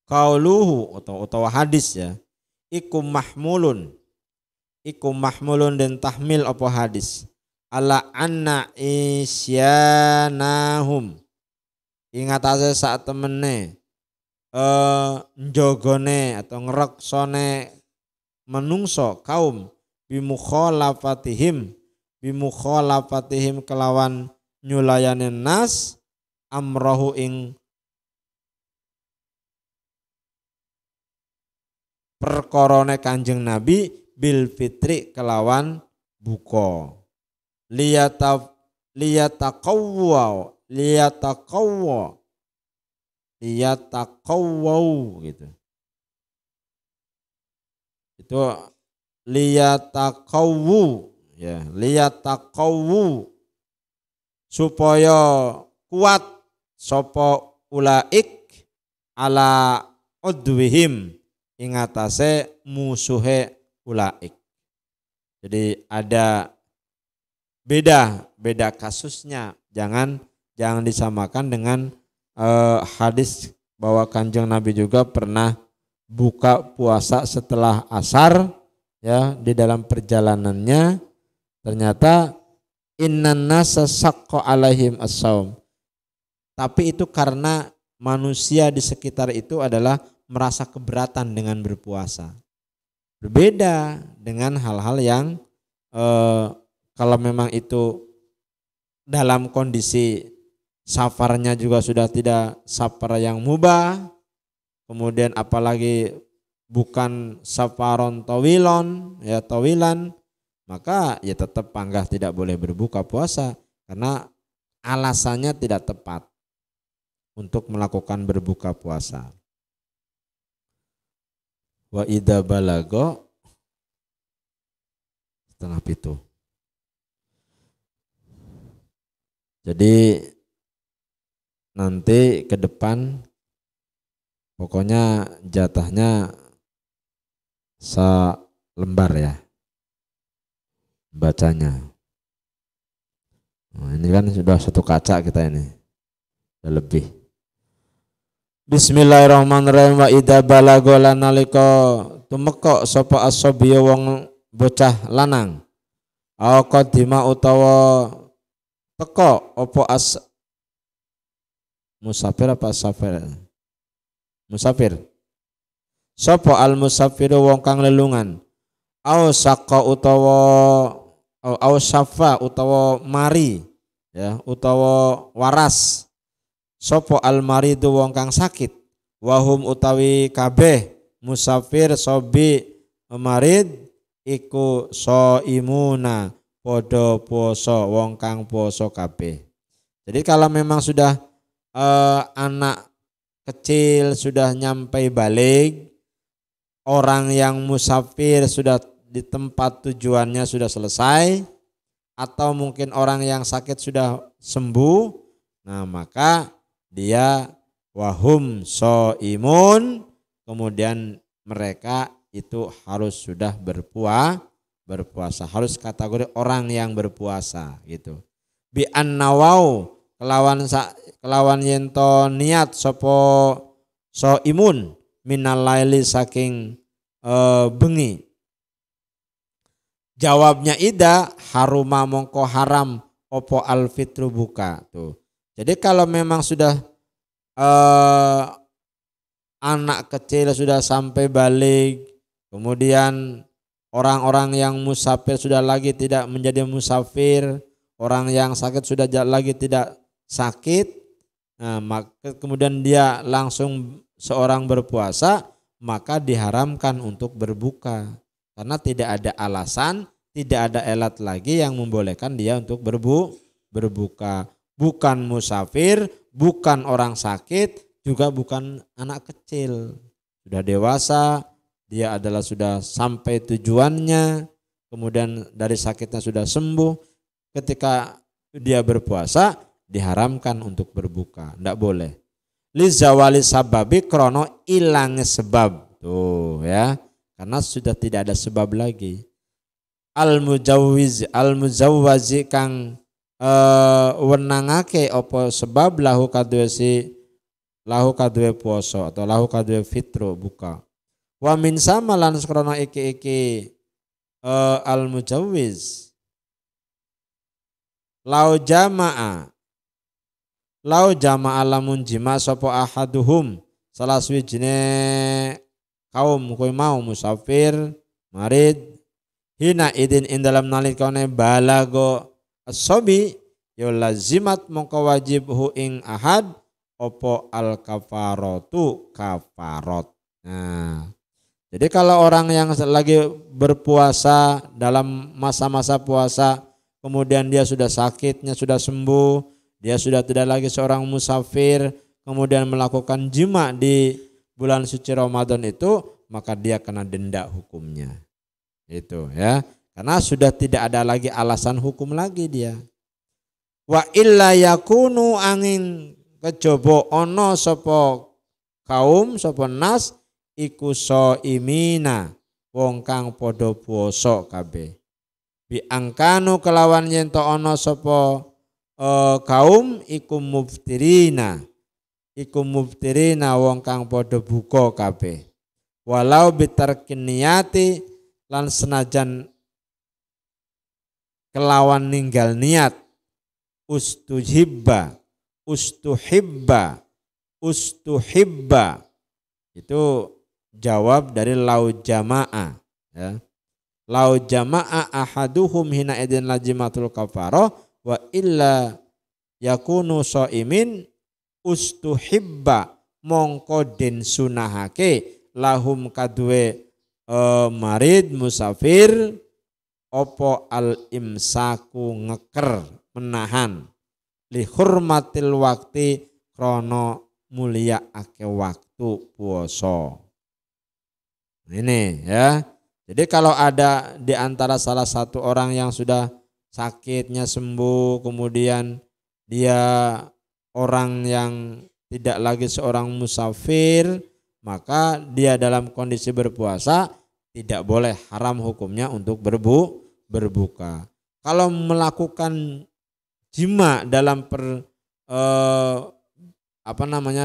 qauluhu utawa hadis ya iku mahmulun dan tahmil apa hadis ala anna isyanahum ingatase saat temene njogone atau ngreksone menungso kaum bimukhalafatihim kelawan nyulayane nas amrohu ing perkorone Kanjeng Nabi bil fitri kelawan buka liyataqawwa gitu. Itu liyataqawwu ya, liyataqawwu supaya kuat sapa ulaik ala udwihim ing atase musuhe ulaik. Jadi ada beda kasusnya, jangan disamakan dengan hadis bahwa Kanjeng Nabi juga pernah buka puasa setelah asar ya di dalam perjalanannya. Ternyata innan nasa saqqa alaihim as-saum, tapi itu karena manusia di sekitar itu adalah merasa keberatan dengan berpuasa. Berbeda dengan hal-hal yang kalau memang itu dalam kondisi safarnya juga sudah tidak safar yang mubah, kemudian apalagi bukan safaron tawilon ya tawilan, maka ya tetap panggah tidak boleh berbuka puasa karena alasannya tidak tepat untuk melakukan berbuka puasa. Wa idza balago setengah pitu. Jadi nanti ke depan pokoknya jatahnya selembar ya bacanya. Nah, ini kan sudah satu kaca kita ini. Sudah lebih. Bismillahirrahmanirrahim. Wa idza balagha lanalika tumeka sapa asabiya wong bocah lanang. Au qadima utawa teka apa musafir apa safir? Musafir. Sapa al musafiru wong kang lelungan. Au saqa utawa au safa utawa mari ya utawa waras. Sopo almaridu wong kang sakit, wahum utawi kabeh musafir sobi marid iku soimuna podo poso wong kang poso kabeh. Jadi kalau memang sudah anak kecil sudah nyampe balik, orang yang musafir sudah di tempat tujuannya sudah selesai, atau mungkin orang yang sakit sudah sembuh, nah maka dia wahum soimun, kemudian mereka itu harus sudah berpuasa, harus kategori orang yang berpuasa gitu. Bi annawau kelawan yento niat sopo soimun minal laili saking bengi. Jawabnya ida haruma mongko haram opo alfitru buka tuh. Jadi kalau memang sudah anak kecil sudah sampai balik, kemudian orang-orang yang musafir sudah lagi tidak menjadi musafir, orang yang sakit sudah lagi tidak sakit, nah, maka kemudian dia langsung seorang berpuasa, maka diharamkan untuk berbuka karena tidak ada alasan, tidak ada elat lagi yang membolehkan dia untuk berbuka. Bukan musafir, bukan orang sakit, juga bukan anak kecil. Sudah dewasa, dia adalah sudah sampai tujuannya, kemudian dari sakitnya sudah sembuh. Ketika dia berpuasa, diharamkan untuk berbuka, tidak boleh. Lizawali sababi krono ilangnya sebab. Tuh ya, karena sudah tidak ada sebab lagi. Al-mujawwazi kang wenangake apa sebab lahu kadue poso atau lahu kadue fitro buka. Wa min sama lan krana iki al mujawwiz lau jama'a lamun jima sapa ahaduhum salah suwijine kaum kowe mau musafir marid hina idin ing dalam nalikane balago as-sabi ya lazimat mongko wajib hu ing ahad opo al kafaratu kafarot. Nah, jadi kalau orang yang lagi berpuasa dalam masa-masa puasa, kemudian dia sudah sakitnya sudah sembuh, dia sudah tidak lagi seorang musafir, kemudian melakukan jima di bulan suci Ramadan itu, maka dia kena denda hukumnya. Itu ya. Karena sudah tidak ada lagi alasan hukum lagi dia. Wa illa yakunu angin kejaba ana sapa kaum sapa nas iku imina wong kang padha puasa kabeh. Bi angkanu kelawan yen to ana sapa kaum iku muftirina wong kang padha buka kabeh. Walau bitarkin niyati lan senajan kelawan ninggal niat ustujibba ustuhibba. Ustuhibba itu jawab dari lau jama'a, ya. Lau jama'a ahaduhum hina idin lajimatul kafarah wa illa yakunu shaimin ustuhibba mongko den sunahake lahum kadue marid musafir opo al imsaku ngeker menahan li hurmatil wakti krono mulia ake waktu puasa. Ini ya. Jadi kalau ada di antara salah satu orang yang sudah sakitnya sembuh, kemudian dia orang yang tidak lagi seorang musafir, maka dia dalam kondisi berpuasa tidak boleh, haram hukumnya untuk berbuka. Kalau melakukan jima dalam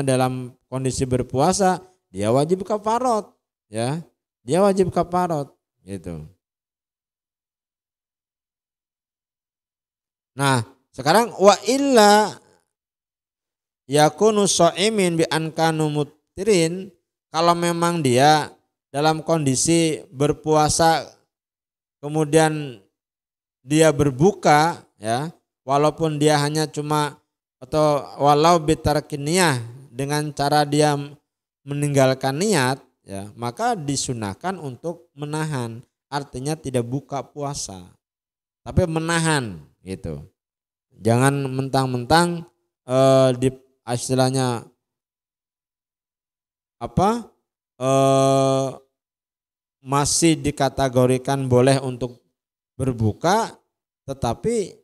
dalam kondisi berpuasa, dia wajib kafarat, ya. Dia wajib kafarat gitu. Nah, sekarang wa illa yakunu shaimin bi ankanu mutirin, kalau memang dia dalam kondisi berpuasa kemudian dia berbuka, ya, walaupun dia hanya cuma atau walau bitarkin niyah, dengan cara dia meninggalkan niat, ya, maka disunahkan untuk menahan. Artinya tidak buka puasa, tapi menahan gitu. Jangan mentang-mentang di istilahnya masih dikategorikan boleh untuk berbuka, tetapi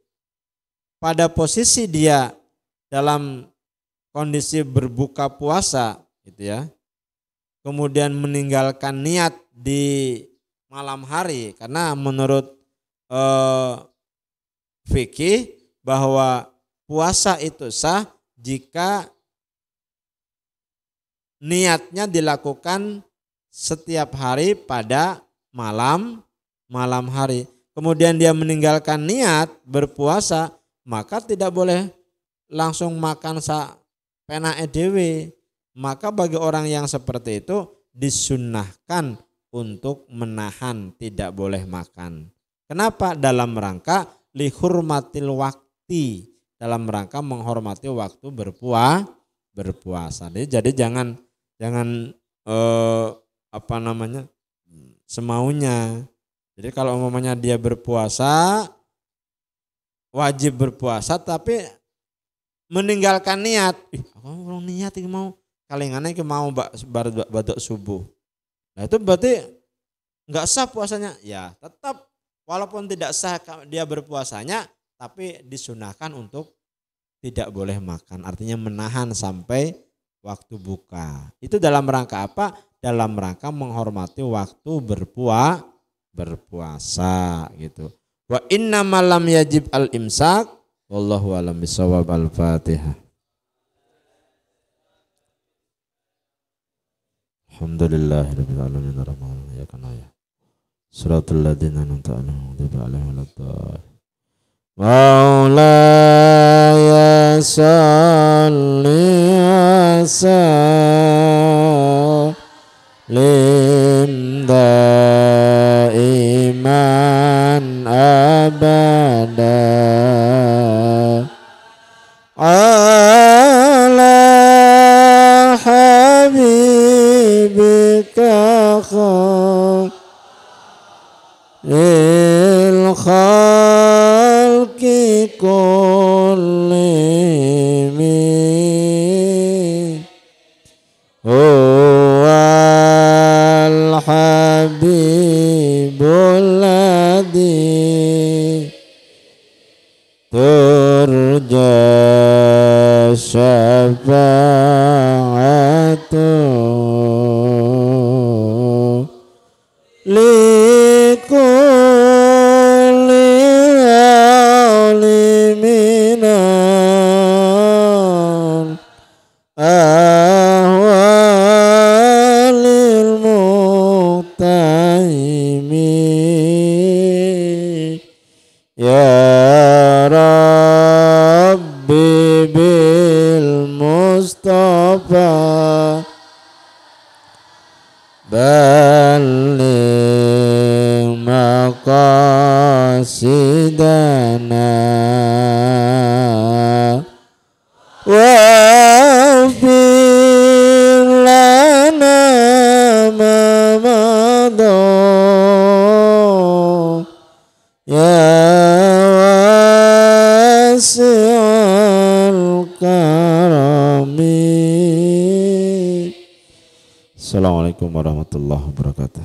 pada posisi dia dalam kondisi berbuka puasa gitu ya, kemudian meninggalkan niat di malam hari, karena menurut fikih bahwa puasa itu sah jika niatnya dilakukan setiap hari pada malam hari. Kemudian dia meninggalkan niat berpuasa, maka tidak boleh langsung makan sa pena edewe. Maka bagi orang yang seperti itu disunnahkan untuk menahan, tidak boleh makan. Kenapa? Dalam rangka lihurmatil wakti, dalam rangka menghormati waktu berpuasa. Jadi jangan semaunya. Jadi kalau umpamanya dia berpuasa, wajib berpuasa, tapi meninggalkan niat. Aku mau niat ini mau kalingannya mau batuk subuh. Nah itu berarti nggak sah puasanya. Ya tetap walaupun tidak sah dia berpuasanya, tapi disunahkan untuk tidak boleh makan. Artinya menahan sampai waktu buka. Itu dalam rangka apa? Dalam rangka menghormati waktu berpuasa gitu. Wa inna malam yajib al imsak. Wallahu a'lam bishawab. Al-Fatihah. Alhamdulillahirabbil alamin arrahmanir rahim ya kana ya. Siratal ladzina an'amta 'alaihim ghairil maghdubi 'alaihim Maulaya shalli wa sallim daiman abada ala habibika khairil khalqi kullihim huwal habibul ladzi turja syafa'atu likulli awliminal ahwalil muqtaimi ya Rabbi ya wasi'al karami. Assalamualaikum warahmatullahi wabarakatuh.